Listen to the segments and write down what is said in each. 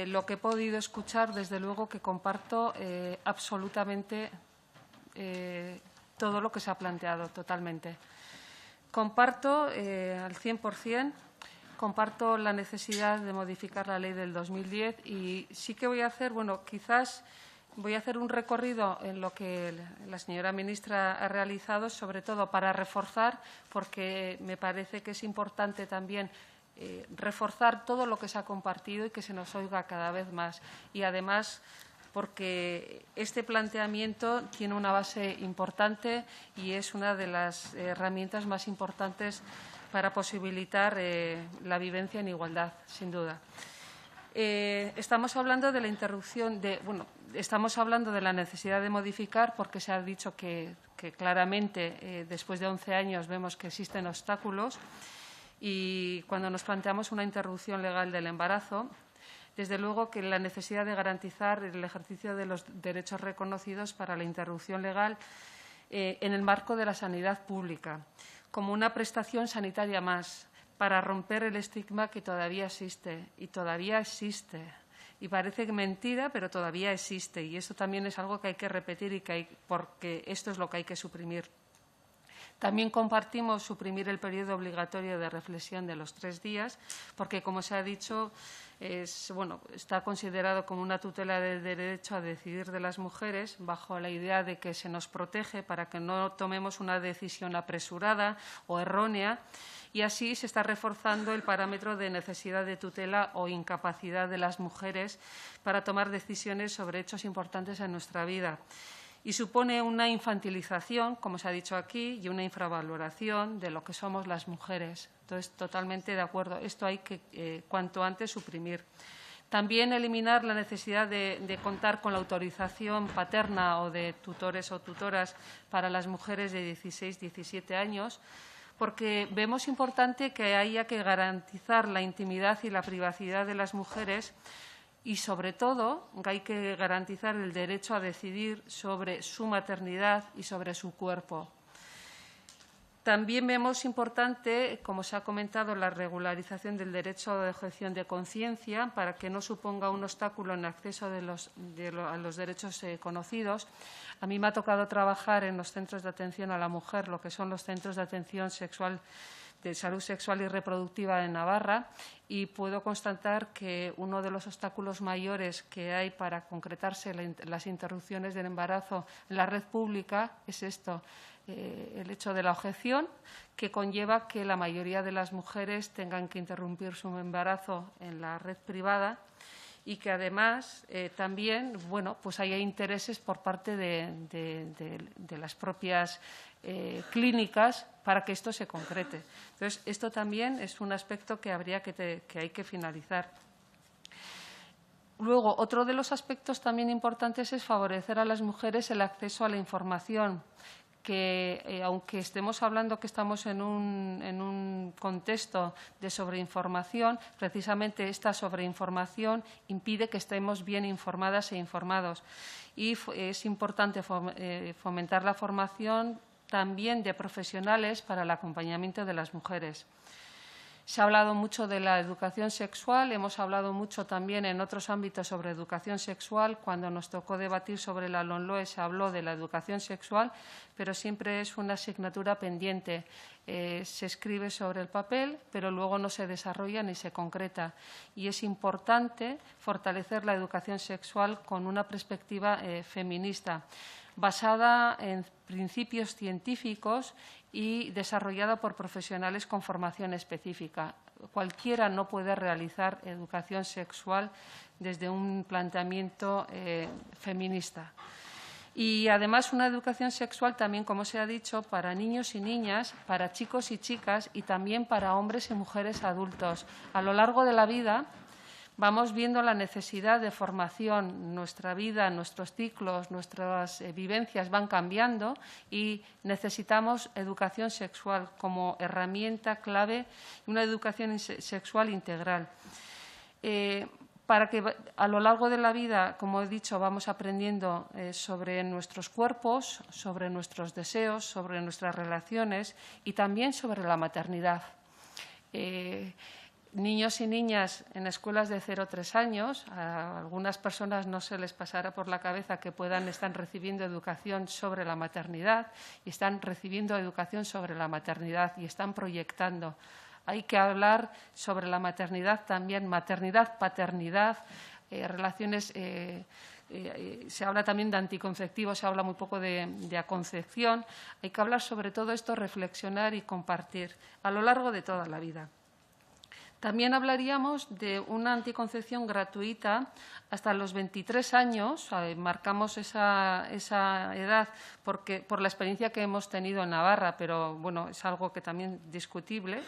lo que he podido escuchar, desde luego que comparto absolutamente todo lo que se ha planteado, totalmente. Comparto al 100%, comparto la necesidad de modificar la ley del 2010 y sí que voy a hacer, bueno, quizás voy a hacer un recorrido en lo que la señora ministra ha realizado, sobre todo para reforzar, porque me parece que es importante también reforzar todo lo que se ha compartido y que se nos oiga cada vez más. Y además, porque este planteamiento tiene una base importante y es una de las herramientas más importantes para posibilitar la vivencia en igualdad, sin duda. Estamos hablando de la interrupción estamos hablando de la necesidad de modificar porque se ha dicho que claramente después de 11 años vemos que existen obstáculos y cuando nos planteamos una interrupción legal del embarazo, desde luego que la necesidad de garantizar el ejercicio de los derechos reconocidos para la interrupción legal en el marco de la sanidad pública, como una prestación sanitaria más, para romper el estigma que todavía existe, y todavía existe. Y parece mentira, pero todavía existe. Y eso también es algo que hay que repetir porque esto es lo que hay que suprimir. También compartimos suprimir el periodo obligatorio de reflexión de los 3 días, porque, como se ha dicho, está considerado como una tutela del derecho a decidir de las mujeres, bajo la idea de que se nos protege para que no tomemos una decisión apresurada o errónea, y así se está reforzando el parámetro de necesidad de tutela o incapacidad de las mujeres para tomar decisiones sobre hechos importantes en nuestra vida. Y supone una infantilización, como se ha dicho aquí, y una infravaloración de lo que somos las mujeres. Entonces, totalmente de acuerdo. Esto hay que, cuanto antes, suprimir. También eliminar la necesidad de contar con la autorización paterna o de tutores o tutoras para las mujeres de 16, 17 años, porque vemos importante que haya que garantizar la intimidad y la privacidad de las mujeres y, sobre todo, hay que garantizar el derecho a decidir sobre su maternidad y sobre su cuerpo. También vemos importante, como se ha comentado, la regularización del derecho de objeción de conciencia para que no suponga un obstáculo en el acceso a los derechos conocidos. A mí me ha tocado trabajar en los centros de atención a la mujer, lo que son los centros de atención sexual, de salud sexual y reproductiva de Navarra, y puedo constatar que uno de los obstáculos mayores que hay para concretarse las interrupciones del embarazo en la red pública es esto, el hecho de la objeción, que conlleva que la mayoría de las mujeres tengan que interrumpir su embarazo en la red privada y que además también pues haya intereses por parte de las propias clínicas para que esto se concrete. Entonces, esto también es un aspecto que hay que finalizar. Luego, otro de los aspectos también importantes es favorecer a las mujeres el acceso a la información, que aunque estemos hablando que estamos en un contexto de sobreinformación, precisamente esta sobreinformación impide que estemos bien informadas e informados. Y es importante fomentar la formación también de profesionales para el acompañamiento de las mujeres. Se ha hablado mucho de la educación sexual, hemos hablado mucho también en otros ámbitos sobre educación sexual. Cuando nos tocó debatir sobre la LOMLOE se habló de la educación sexual, pero siempre es una asignatura pendiente. Se escribe sobre el papel, pero luego no se desarrolla ni se concreta. Y es importante fortalecer la educación sexual con una perspectiva feminista, basada en principios científicos y desarrollada por profesionales con formación específica. Cualquiera no puede realizar educación sexual desde un planteamiento feminista. Y, además, una educación sexual también, como se ha dicho, para niños y niñas, para chicos y chicas y también para hombres y mujeres adultos. A lo largo de la vida vamos viendo la necesidad de formación. Nuestra vida, nuestros ciclos, nuestras vivencias van cambiando y necesitamos educación sexual como herramienta clave, una educación sexual integral. Para que a lo largo de la vida, como he dicho, vamos aprendiendo sobre nuestros cuerpos, sobre nuestros deseos, sobre nuestras relaciones y también sobre la maternidad. niños y niñas en escuelas de 0 a 3 años, a algunas personas no se les pasará por la cabeza que están recibiendo educación sobre la maternidad y están recibiendo educación sobre la maternidad y están proyectando. Hay que hablar sobre la maternidad también, maternidad, paternidad, relaciones. Se habla también de anticonceptivos, se habla muy poco de aconcepción. Hay que hablar sobre todo esto, reflexionar y compartir a lo largo de toda la vida. También hablaríamos de una anticoncepción gratuita hasta los 23 años. Marcamos esa edad por la experiencia que hemos tenido en Navarra, pero bueno, es algo que también es discutible.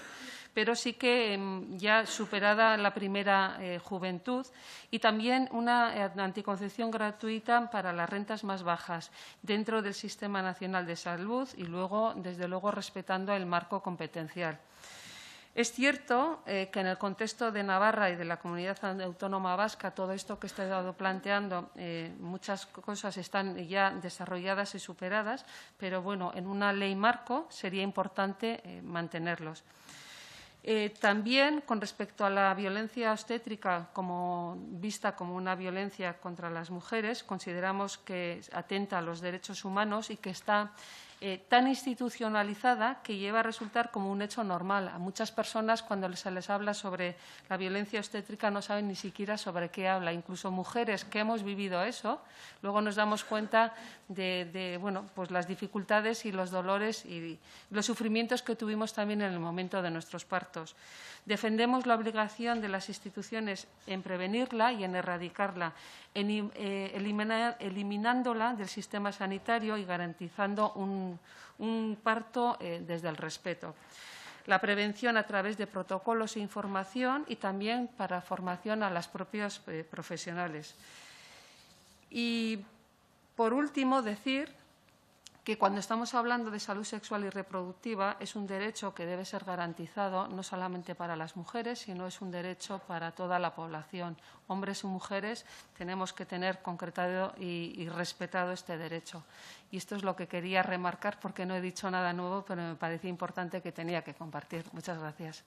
Pero sí que ya superada la primera juventud, y también una anticoncepción gratuita para las rentas más bajas dentro del Sistema Nacional de Salud y luego, desde luego, respetando el marco competencial. Es cierto que en el contexto de Navarra y de la Comunidad Autónoma Vasca, todo esto que he estado planteando, muchas cosas están ya desarrolladas y superadas, pero bueno, en una ley marco sería importante mantenerlos. También, con respecto a la violencia obstétrica vista como una violencia contra las mujeres, consideramos que atenta a los derechos humanos y que está tan institucionalizada que lleva a resultar como un hecho normal. A muchas personas, cuando se les habla sobre la violencia obstétrica, no saben ni siquiera sobre qué habla. Incluso mujeres que hemos vivido eso, luego nos damos cuenta de pues las dificultades y los dolores y los sufrimientos que tuvimos también en el momento de nuestros partos. Defendemos la obligación de las instituciones en prevenirla y en erradicarla, eliminándola del sistema sanitario y garantizando un parto desde el respeto. La prevención a través de protocolos e información y también para formación a las propias profesionales. Y, por último, decir que cuando estamos hablando de salud sexual y reproductiva es un derecho que debe ser garantizado no solamente para las mujeres, sino es un derecho para toda la población. Hombres y mujeres tenemos que tener concretado y respetado este derecho. Y esto es lo que quería remarcar porque no he dicho nada nuevo, pero me parecía importante que tenía que compartir. Muchas gracias.